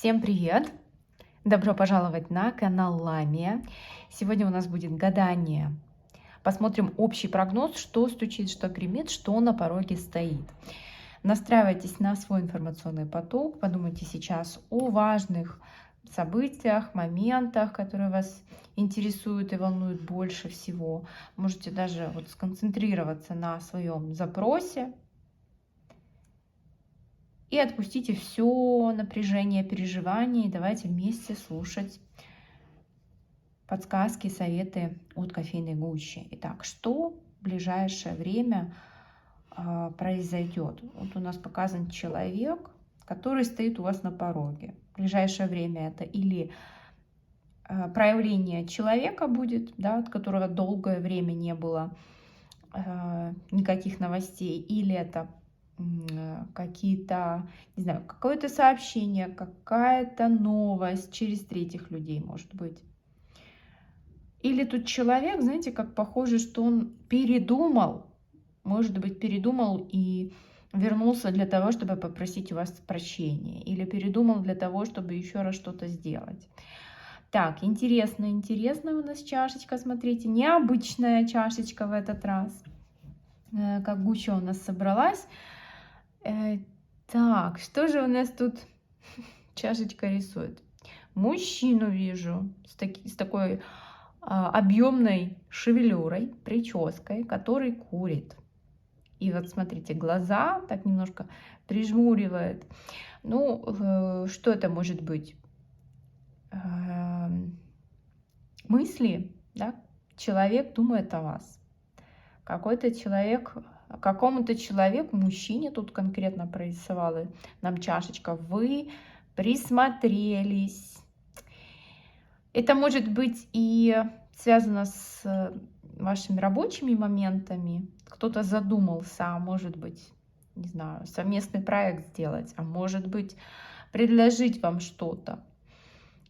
Всем привет! Добро пожаловать на канал Ламия. Сегодня у нас будет гадание. Посмотрим общий прогноз, что стучит, что гремит, что на пороге стоит. Настраивайтесь на свой информационный поток, подумайте сейчас о важных событиях, моментах, которые вас интересуют и волнуют больше всего. Можете даже сконцентрироваться на своем запросе, и отпустите все напряжение, переживания, и давайте вместе слушать подсказки, советы от кофейной гущи. Итак, что в ближайшее время произойдет? Вот у нас показан человек, который стоит у вас на пороге. В ближайшее время это или проявление человека будет, да, от которого долгое время не было никаких новостей, или это какие-то, не знаю, какое-то сообщение, какая-то новость через третьих людей, может быть. Или тут человек, знаете, как похоже, что он передумал, может быть, передумал и вернулся для того, чтобы попросить у вас прощения, или передумал для того, чтобы еще раз что-то сделать. Так, интересно, интересная у нас чашечка, смотрите, необычная чашечка в этот раз. Как гуща у нас собралась. Так, что же у нас тут чашечка рисует? Мужчину вижу с такой объемной шевелюрой, прической, который курит. И вот смотрите, глаза так немножко прижмуривает. Ну, что это может быть? Мысли, да? Человек думает о вас. Какой-то человек, какому-то человеку, мужчине тут конкретно прорисовала нам чашечка, вы присмотрелись. Это может быть и связано с вашими рабочими моментами. Кто-то задумался, а может быть, не знаю, совместный проект сделать, а может быть, предложить вам что-то.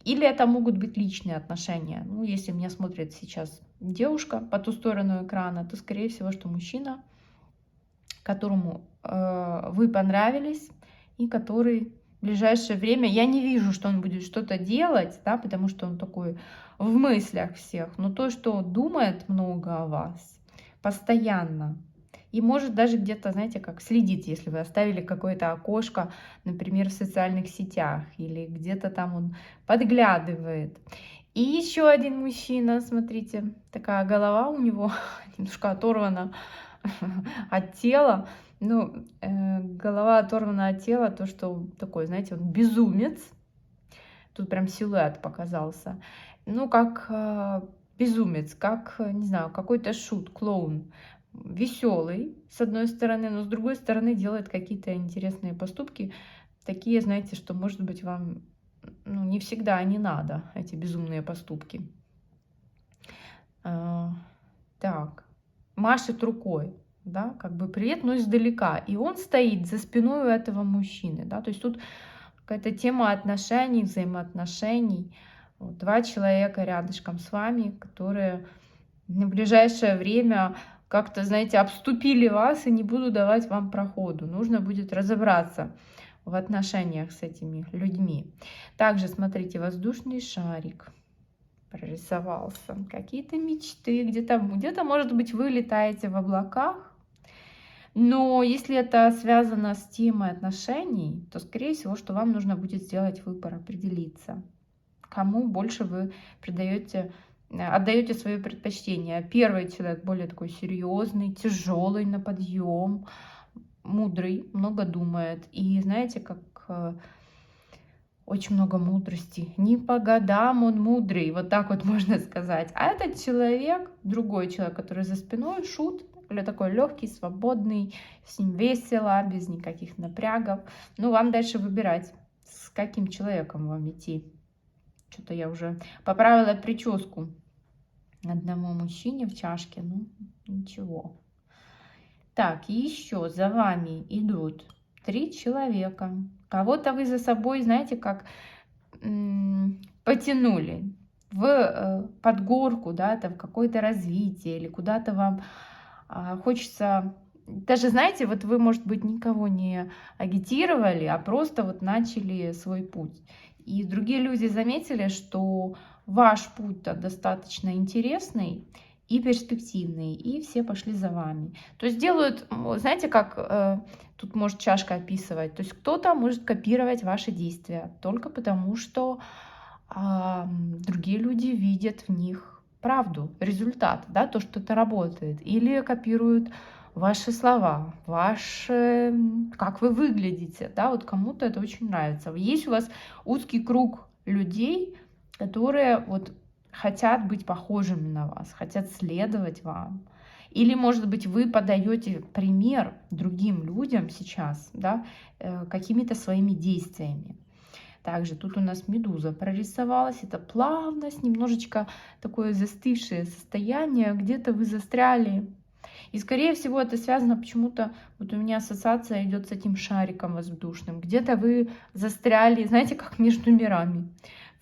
Или это могут быть личные отношения. Ну, если меня смотрит сейчас девушка по ту сторону экрана, то, скорее всего, что мужчина, которому вы понравились, и который в ближайшее время, я не вижу, что он будет что-то делать, да, потому что он такой в мыслях всех, но то, что думает много о вас, постоянно, и может даже где-то, знаете, как следить, если вы оставили какое-то окошко, например, в социальных сетях, или где-то там он подглядывает. И еще один мужчина, смотрите, такая голова у него немножко оторвана от тела. Ну, голова оторвана от тела, то, что он такой, знаете, он безумец. Тут прям силуэт показался. Ну, как безумец, как, не знаю, какой-то шут, клоун. Веселый, с одной стороны, но с другой стороны делает какие-то интересные поступки. Такие, знаете, что, может быть, вам не всегда не надо, эти безумные поступки. Так, машет рукой, да, как бы привет, но издалека. И он стоит за спиной у этого мужчины, да, то есть тут какая-то тема отношений, взаимоотношений. Вот, два человека рядышком с вами, которые в ближайшее время как-то, знаете, обступили вас и не будут давать вам проходу. Нужно будет разобраться в отношениях с этими людьми. Также, смотрите, воздушный шарик прорисовался. Какие-то мечты, где-то, может быть, вы летаете в облаках. Но если это связано с темой отношений, то, скорее всего, что вам нужно будет сделать выбор, определиться, кому больше вы отдаете свое предпочтение. Первый человек более такой серьезный, тяжелый на подъем, мудрый, много думает. И знаете, как очень много мудрости. Не по годам он мудрый, вот так вот можно сказать. А этот человек, другой человек, который за спиной, шут, или такой легкий, свободный, с ним весело, без никаких напрягов. Ну, вам дальше выбирать, с каким человеком вам идти. Что-то я уже поправила прическу одному мужчине в чашке. Ну, ничего. Так, и еще за вами идут 3 человека. Кого-то вы за собой, знаете, как потянули под горку, да, там в какое-то развитие, или куда-то вам хочется даже, знаете, вот вы, может быть, никого не агитировали, а просто вот начали свой путь. И другие люди заметили, что ваш путь-то достаточно интересный и перспективный, и все пошли за вами. То есть делают, знаете, как тут может чашка описывать, то есть кто-то может копировать ваши действия только потому, что другие люди видят в них правду, результат, да, то, что это работает, или копируют ваши слова, ваши, как вы выглядите, да, вот кому-то это очень нравится. Есть у вас узкий круг людей, которые вот хотят быть похожими на вас, хотят следовать вам. Или, может быть, вы подаете пример другим людям сейчас, да, какими-то своими действиями. Также тут у нас медуза прорисовалась. Это плавность, немножечко такое застывшее состояние. Где-то вы застряли. И, скорее всего, это связано почему-то, вот у меня ассоциация идет с этим шариком воздушным. Где-то вы застряли, знаете, как между мирами.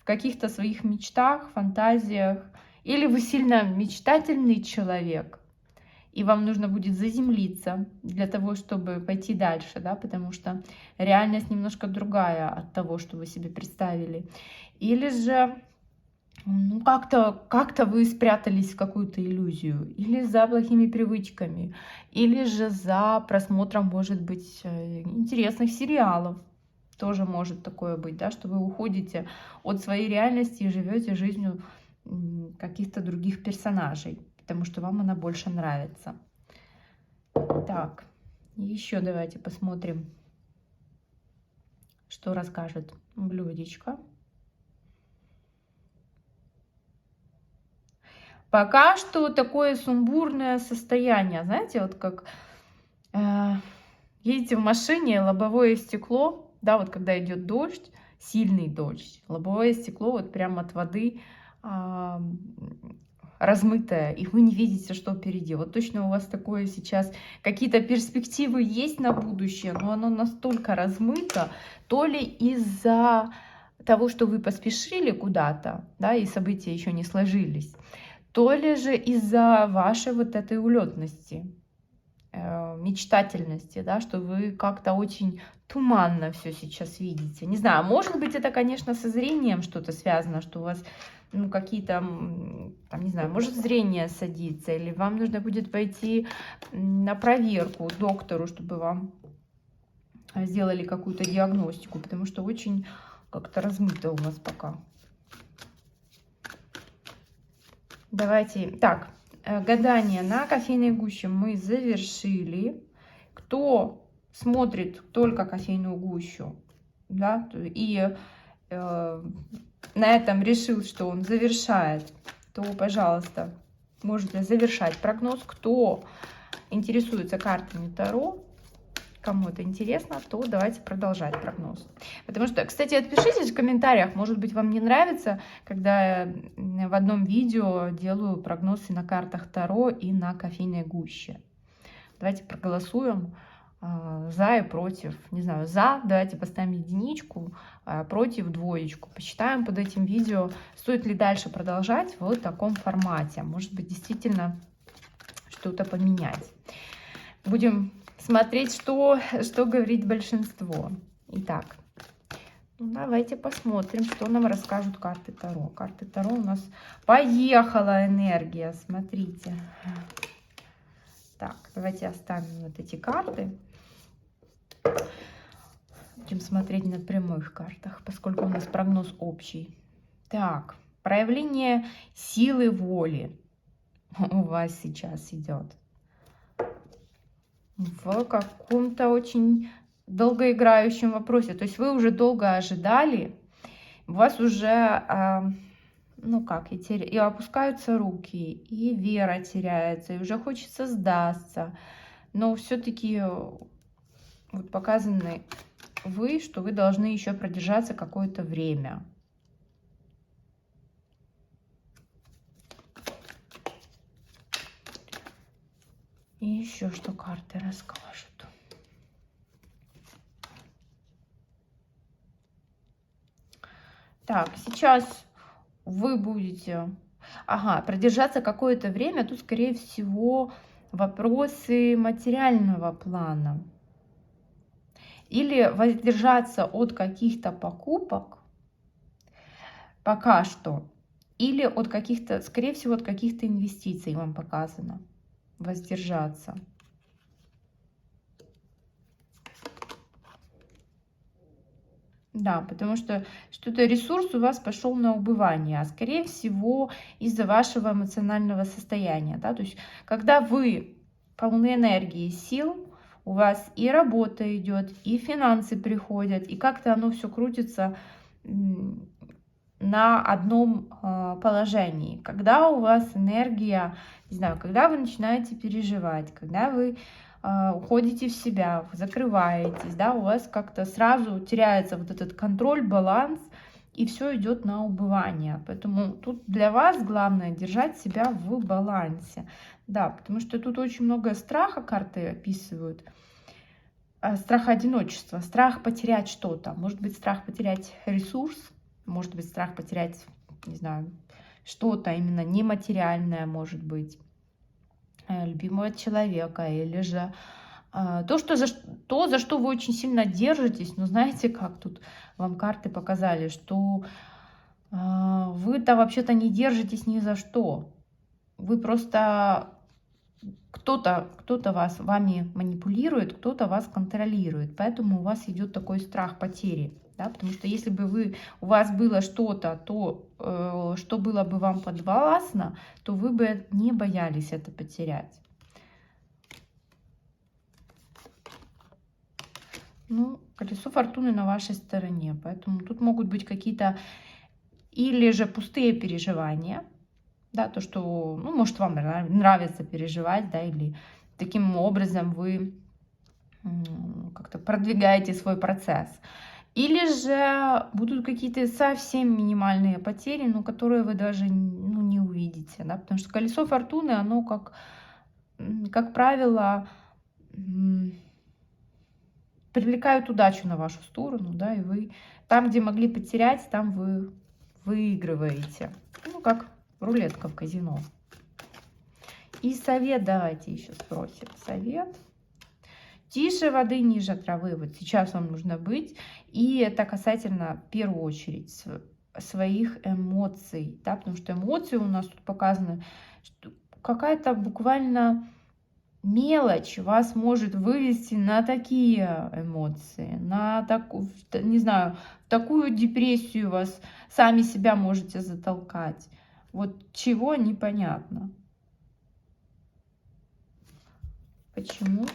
В каких-то своих мечтах, фантазиях. Или вы сильно мечтательный человек, и вам нужно будет заземлиться для того, чтобы пойти дальше, да, потому что реальность немножко другая от того, что вы себе представили. Или же ну, как-то вы спрятались в какую-то иллюзию, или за плохими привычками, или же за просмотром, может быть, интересных сериалов. Тоже может такое быть, да, что вы уходите от своей реальности и живете жизнью каких-то других персонажей, потому что вам она больше нравится. Так, еще давайте посмотрим, что расскажет блюдечко. Пока что такое сумбурное состояние, знаете, вот как едете в машине, лобовое стекло, да, вот когда идет дождь, сильный дождь, лобовое стекло вот прямо от воды размытое, и вы не видите, что впереди. Вот точно у вас такое сейчас, какие-то перспективы есть на будущее, но оно настолько размыто, то ли из-за того, что вы поспешили куда-то, да, и события еще не сложились, то ли же из-за вашей вот этой улетности, мечтательности, да, что вы как-то очень туманно все сейчас видите. Не знаю, может быть, это, конечно, со зрением что-то связано, что у вас ну, какие-то, там, не знаю, может, зрение садится, или вам нужно будет пойти на проверку к доктору, чтобы вам сделали какую-то диагностику, потому что очень как-то размыто у вас пока. Давайте, так, гадание на кофейной гуще мы завершили. Кто смотрит только кофейную гущу, да, и на этом решил, что он завершает, то, пожалуйста, можете завершать прогноз. Кто интересуется картами Таро, кому это интересно, то давайте продолжать прогноз. Потому что, кстати, отпишитесь в комментариях, может быть, вам не нравится, когда я в одном видео делаю прогнозы на картах Таро и на кофейной гуще. Давайте проголосуем за и против. Не знаю, за, давайте поставим единичку, против двоечку. Посчитаем под этим видео, стоит ли дальше продолжать в таком формате. Может быть, действительно что-то поменять. Будем смотреть, что говорит большинство. Итак, ну, давайте посмотрим, что нам расскажут карты Таро. Карты Таро у нас поехала энергия, смотрите. Так, давайте оставим вот эти карты. Будем смотреть на прямых картах, поскольку у нас прогноз общий. Так, проявление силы воли у вас сейчас идет. В каком-то очень долгоиграющем вопросе. То есть вы уже долго ожидали, у вас уже, ну как, и опускаются руки, и вера теряется, и уже хочется сдаться. Но все-таки вот показаны вы, что вы должны еще продержаться какое-то время. И еще что карты расскажут. Так, сейчас вы будете, продержаться какое-то время. Тут, скорее всего, вопросы материального плана. Или воздержаться от каких-то покупок пока что. Или от каких-то, скорее всего, от каких-то инвестиций вам показано. Воздержаться. Да, потому что что-то ресурс у вас пошел на убывание, а скорее всего из-за вашего эмоционального состояния. Да? То есть, когда вы полны энергии, сил, у вас и работа идет, и финансы приходят, и как-то оно все крутится на одном положении. Когда у вас энергия, не знаю, когда вы начинаете переживать, когда вы уходите в себя, закрываетесь, да, у вас как-то сразу теряется вот этот контроль, баланс, и все идет на убывание. Поэтому тут для вас главное держать себя в балансе. Да, потому что тут очень много страха карты описывают. Страх одиночества, страх потерять что-то. Может быть, страх потерять ресурс, может быть, страх потерять, не знаю, что-то именно нематериальное, может быть, любимого человека, или же то, за что вы очень сильно держитесь. Но знаете, как тут вам карты показали, что вы-то вообще-то не держитесь ни за что. Вы просто кто-то вами манипулирует, кто-то вас контролирует. Поэтому у вас идет такой страх потери. Да? Потому что если бы у вас было что-то, то, что было бы вам подвластно, то вы бы не боялись это потерять. Ну, колесо фортуны на вашей стороне. Поэтому тут могут быть какие-то или же пустые переживания. Да, то, что, ну, может, вам нравится переживать, да, или таким образом вы как-то продвигаете свой процесс. Или же будут какие-то совсем минимальные потери, но которые вы даже не увидите, да, потому что колесо фортуны, оно как правило, привлекает удачу на вашу сторону, да, и вы там, где могли потерять, там вы выигрываете. Ну, как рулетка в казино. И совет давайте еще спросим. Совет. Тише воды, ниже травы. Вот сейчас вам нужно быть. И это касательно, в первую очередь, своих эмоций. Да? Потому что эмоции у нас тут показаны, что какая-то буквально мелочь вас может вывести на такие эмоции, на такую, не знаю, в такую депрессию вас сами себя можете затолкать. Вот чего непонятно. Почему?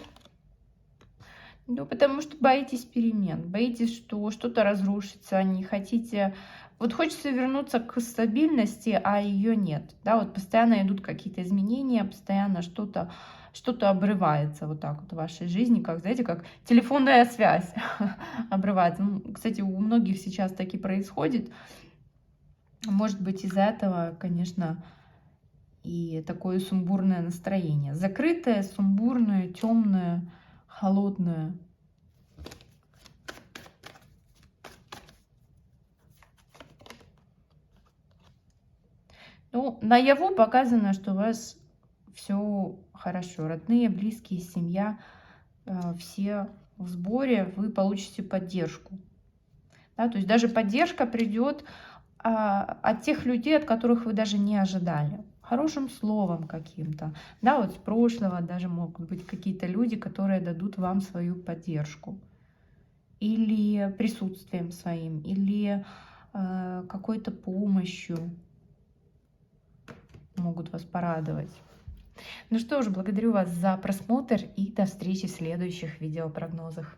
Ну, потому что боитесь перемен, боитесь, что что-то разрушится, не хотите. Вот хочется вернуться к стабильности, а ее нет. Да, вот постоянно идут какие-то изменения, постоянно что-то обрывается вот так вот в вашей жизни, как, знаете, как телефонная связь обрывается. Ну, кстати, у многих сейчас таки происходит. Может быть, из-за этого, конечно, и такое сумбурное настроение. Закрытое, сумбурное, темное, холодное. Ну, наяву показано, что у вас все хорошо. Родные, близкие, семья, все в сборе, вы получите поддержку. Да, то есть даже поддержка придет от тех людей, от которых вы даже не ожидали. Хорошим словом каким-то. Да, вот с прошлого даже могут быть какие-то люди, которые дадут вам свою поддержку. Или присутствием своим, или какой-то помощью могут вас порадовать. Ну что ж, благодарю вас за просмотр и до встречи в следующих видеопрогнозах.